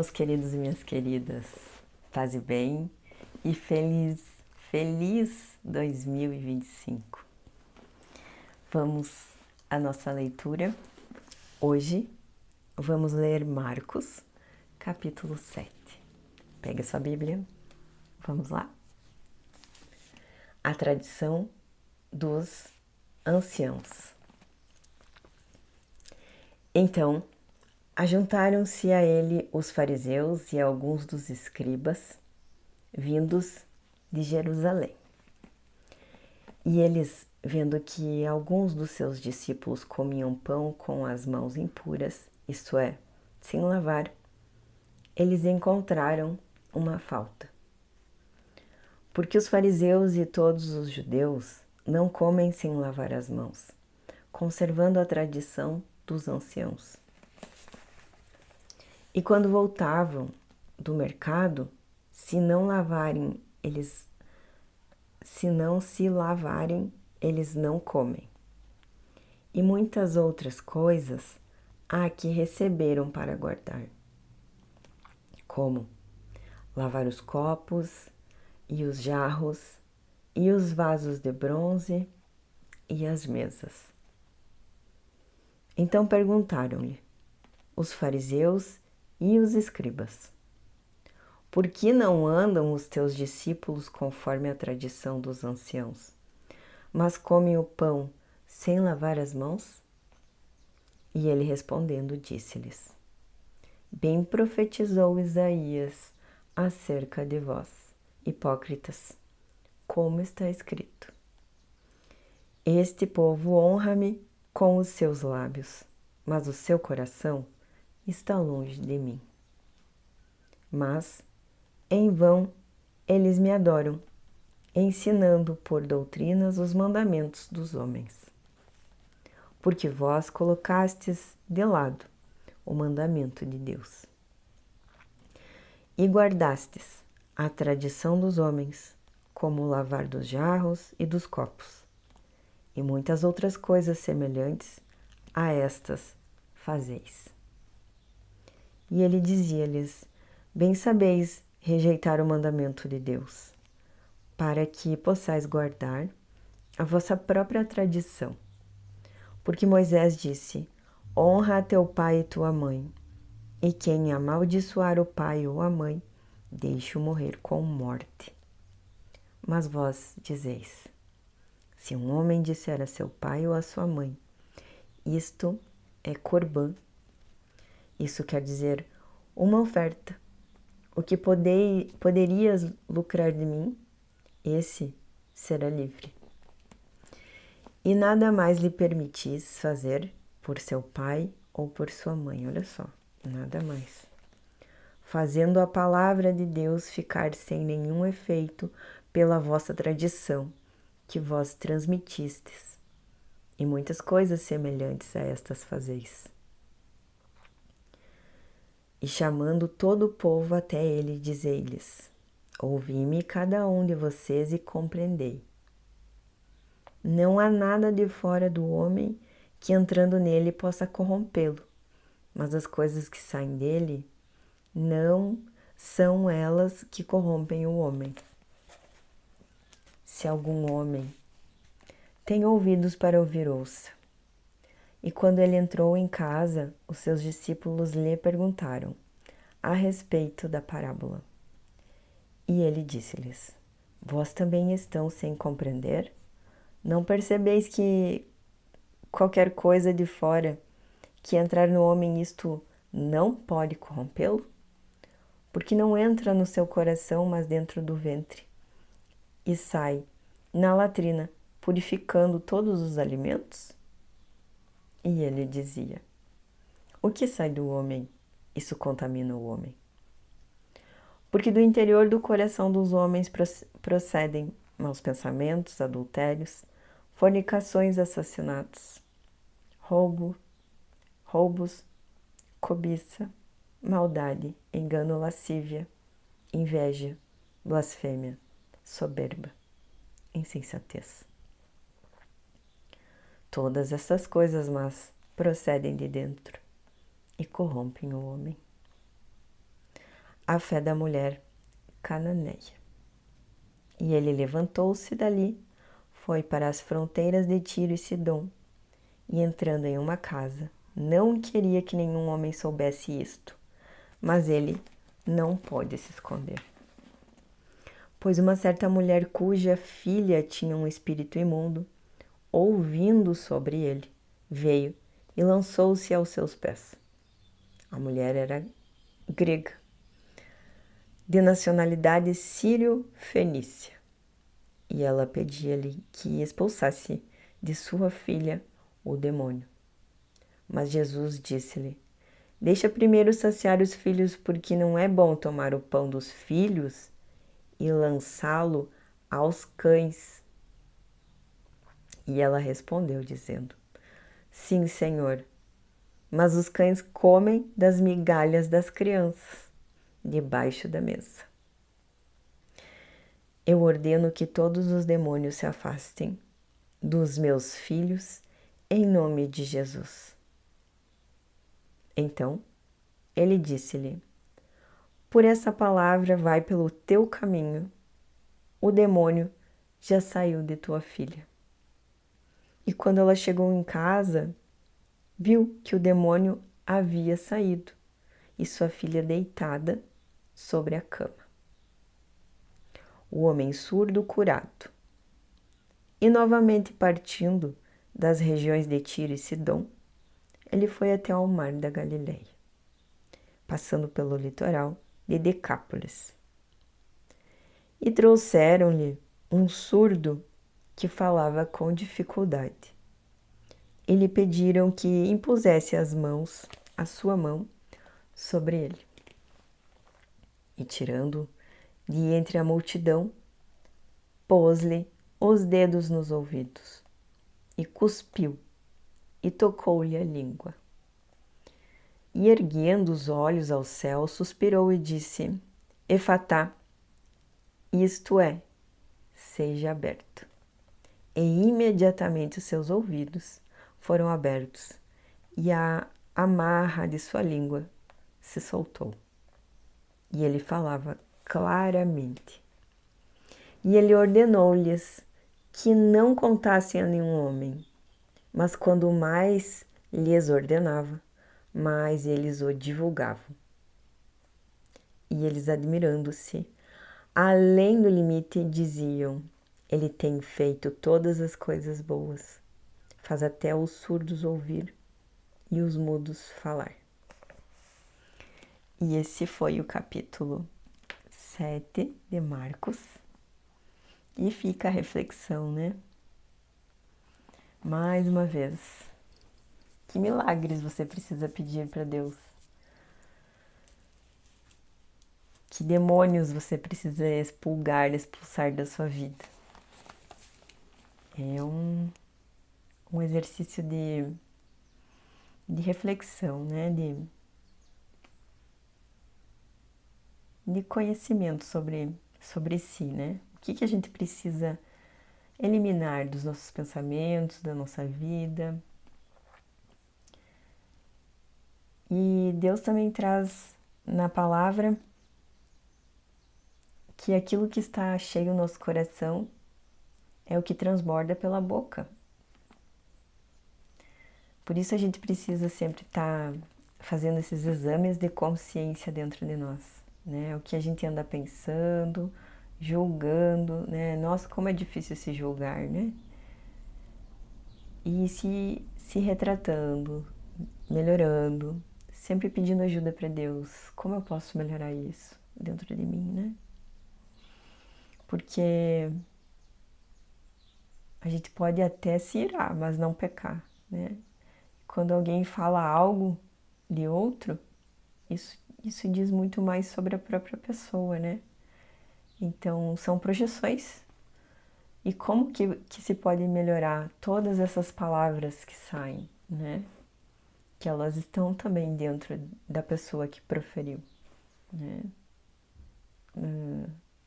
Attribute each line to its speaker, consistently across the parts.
Speaker 1: meus queridos e minhas queridas, paz e bem e feliz 2025. Vamos à nossa leitura. Hoje vamos ler Marcos, capítulo 7. Pega sua Bíblia, vamos lá. A tradição dos anciãos. Então, ajuntaram-se a ele os fariseus e alguns dos escribas, vindos de Jerusalém. E eles, vendo que alguns dos seus discípulos comiam pão com as mãos impuras, isto é, sem lavar, eles encontraram uma falta. Porque os fariseus e todos os judeus não comem sem lavar as mãos, conservando a tradição dos anciãos. E quando voltavam do mercado, se não se lavarem, eles não comem. E muitas outras coisas há que receberam para guardar, como lavar os copos e os jarros e os vasos de bronze e as mesas. Então perguntaram-lhe os fariseus e os escribas: por que não andam os teus discípulos conforme a tradição dos anciãos, mas comem o pão sem lavar as mãos? E ele respondendo disse-lhes: bem profetizou Isaías acerca de vós, hipócritas, como está escrito: este povo honra-me com os seus lábios, mas o seu coração está longe de mim. Mas em vão eles me adoram, ensinando por doutrinas os mandamentos dos homens. Porque vós colocastes de lado o mandamento de Deus e guardastes a tradição dos homens, como o lavar dos jarros e dos copos, e muitas outras coisas semelhantes a estas fazeis. E ele dizia-lhes: bem sabeis rejeitar o mandamento de Deus, para que possais guardar a vossa própria tradição. Porque Moisés disse: honra a teu pai e tua mãe, e quem amaldiçoar o pai ou a mãe, deixe-o morrer com morte. Mas vós dizeis: se um homem disser a seu pai ou a sua mãe, isto é corbã, isso quer dizer uma oferta, o que poderias lucrar de mim, esse será livre. E nada mais lhe permitis fazer por seu pai ou por sua mãe, olha só, nada mais. Fazendo a palavra de Deus ficar sem nenhum efeito pela vossa tradição, que vós transmitistes, e muitas coisas semelhantes a estas fazeis. E chamando todo o povo até ele, dizei-lhes: ouvi-me cada um de vocês e compreendei. Não há nada de fora do homem que entrando nele possa corrompê-lo, mas as coisas que saem dele não são elas que corrompem o homem. Se algum homem tem ouvidos para ouvir, ouça. E quando ele entrou em casa, os seus discípulos lhe perguntaram a respeito da parábola. E ele disse-lhes: vós também estão sem compreender? Não percebeis que qualquer coisa de fora que entrar no homem, isto não pode corrompê-lo? Porque não entra no seu coração, mas dentro do ventre, e sai na latrina, purificando todos os alimentos? E ele dizia: o que sai do homem, isso contamina o homem. Porque do interior do coração dos homens procedem maus pensamentos, adultérios, fornicações, assassinatos, roubos, cobiça, maldade, engano, lascívia, inveja, blasfêmia, soberba, insensatez. Todas essas coisas más procedem de dentro e corrompem o homem. a fé da mulher cananeia. E ele levantou-se dali, foi para as fronteiras de Tiro e Sidom, e entrando em uma casa, não queria que nenhum homem soubesse isto, mas ele não pôde se esconder. Pois uma certa mulher cuja filha tinha um espírito imundo, ouvindo sobre ele, veio e lançou-se aos seus pés. A mulher era grega, de nacionalidade sírio-fenícia, e ela pedia-lhe que expulsasse de sua filha o demônio. Mas Jesus disse-lhe: deixa primeiro saciar os filhos, porque não é bom tomar o pão dos filhos e lançá-lo aos cães. E ela respondeu, dizendo: sim, Senhor, mas os cães comem das migalhas das crianças, debaixo da mesa. Eu ordeno que todos os demônios se afastem dos meus filhos, em nome de Jesus. Então, ele disse-lhe: por essa palavra vai pelo teu caminho, o demônio já saiu de tua filha. E quando ela chegou em casa, viu que o demônio havia saído e sua filha deitada sobre a cama. O homem surdo curado. E novamente partindo das regiões de Tiro e Sidom, ele foi até ao mar da Galileia, passando pelo litoral de Decápolis. E trouxeram-lhe um surdo que falava com dificuldade. E lhe pediram que impusesse a sua mão sobre ele. E tirando de entre a multidão, pôs-lhe os dedos nos ouvidos e cuspiu e tocou-lhe a língua. E erguendo os olhos ao céu, suspirou e disse: Efatá, isto é, seja aberto. E imediatamente os seus ouvidos foram abertos e a amarra de sua língua se soltou. E ele falava claramente. E ele ordenou-lhes que não contassem a nenhum homem, mas quando mais lhes ordenava, mais eles o divulgavam. E eles, admirando-se, além do limite, diziam: ele tem feito todas as coisas boas, faz até os surdos ouvir e os mudos falar. E esse foi o capítulo 7 de Marcos. E fica a reflexão, né? Mais uma vez, que milagres você precisa pedir para Deus? Que demônios você precisa expulsar da sua vida? É um exercício de reflexão, né? De conhecimento sobre si, né? O que a gente precisa eliminar dos nossos pensamentos, da nossa vida. E Deus também traz na palavra que aquilo que está cheio no nosso coração é o que transborda pela boca. Por isso a gente precisa sempre estar fazendo esses exames de consciência dentro de nós, né? O que a gente anda pensando, julgando, né? Nossa, como é difícil se julgar, né? E se retratando, melhorando, sempre pedindo ajuda para Deus. Como eu posso melhorar isso dentro de mim, né? Porque a gente pode até se irar, mas não pecar, né? Quando alguém fala algo de outro, isso diz muito mais sobre a própria pessoa, né? Então, são projeções. E como que se pode melhorar todas essas palavras que saem, né? Que elas estão também dentro da pessoa que proferiu, né?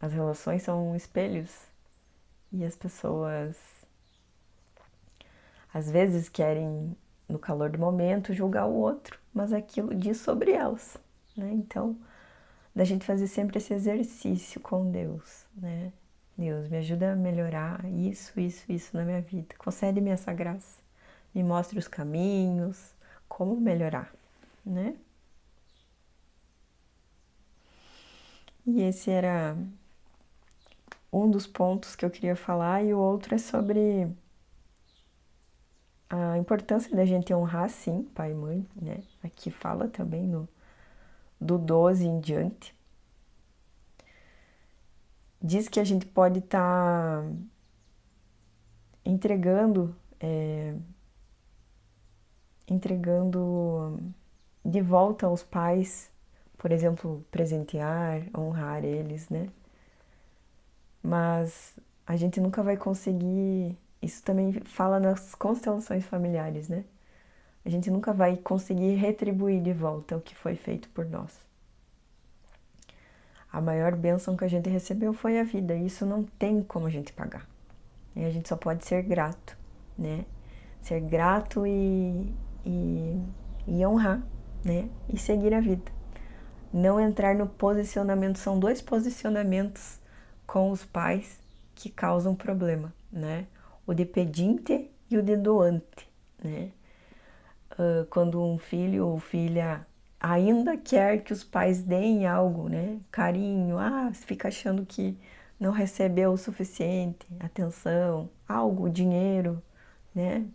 Speaker 1: As relações são espelhos e as pessoas às vezes querem, no calor do momento, julgar o outro, mas aquilo diz sobre elas, né? Então, da gente fazer sempre esse exercício com Deus, né? Deus, me ajuda a melhorar isso na minha vida. Concede-me essa graça. Me mostre os caminhos, como melhorar, né? E esse era um dos pontos que eu queria falar, e o outro é sobre a importância da gente honrar, sim, pai e mãe, né? Aqui fala também do 12 em diante. Diz que a gente pode estar entregando de volta aos pais, por exemplo, presentear, honrar eles, né? Mas a gente nunca vai conseguir. Isso também fala nas constelações familiares, né? A gente nunca vai conseguir retribuir de volta o que foi feito por nós. A maior bênção que a gente recebeu foi a vida, e isso não tem como a gente pagar. E a gente só pode ser grato, né? Ser grato e honrar, né? E seguir a vida. Não entrar no posicionamento, são dois posicionamentos com os pais que causam problema, né? O de pedinte e o de doante, né? Quando um filho ou filha ainda quer que os pais deem algo, né? Carinho, fica achando que não recebeu o suficiente, atenção, algo, dinheiro, né?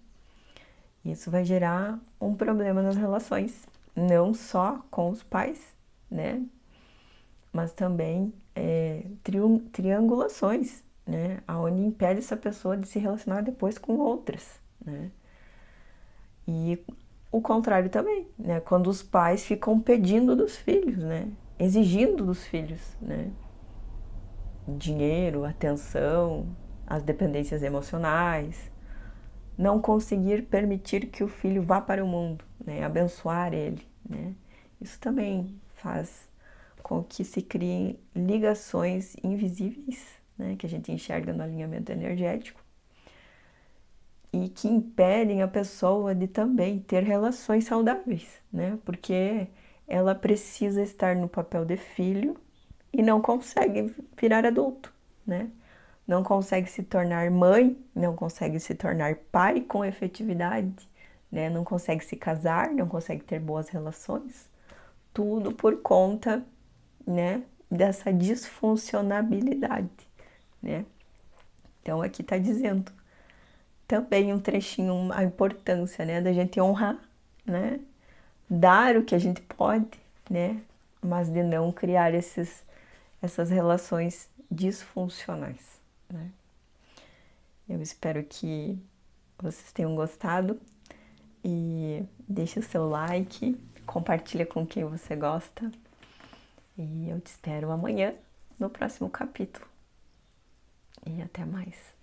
Speaker 1: Isso vai gerar um problema nas relações, não só com os pais, né? Mas também triangulações, né? Onde impede essa pessoa de se relacionar depois com outras, né? E o contrário também, né? Quando os pais ficam pedindo dos filhos, né? Exigindo dos filhos, né? Dinheiro, atenção, as dependências emocionais, não conseguir permitir que o filho vá para o mundo, né? Abençoar ele, né? Isso também faz com que se criem ligações invisíveis, né? Que a gente enxerga no alinhamento energético, e que impedem a pessoa de também ter relações saudáveis, né? Porque ela precisa estar no papel de filho e não consegue virar adulto, né? Não consegue se tornar mãe, não consegue se tornar pai com efetividade, né? Não consegue se casar, não consegue ter boas relações. Tudo por conta, né, dessa disfuncionabilidade, né? Então aqui está dizendo também um trechinho, a importância, né, da gente honrar, né, dar o que a gente pode, né, mas de não criar essas relações disfuncionais, né. Eu espero que vocês tenham gostado e deixe o seu like, compartilha com quem você gosta, e eu te espero amanhã no próximo capítulo. E até mais.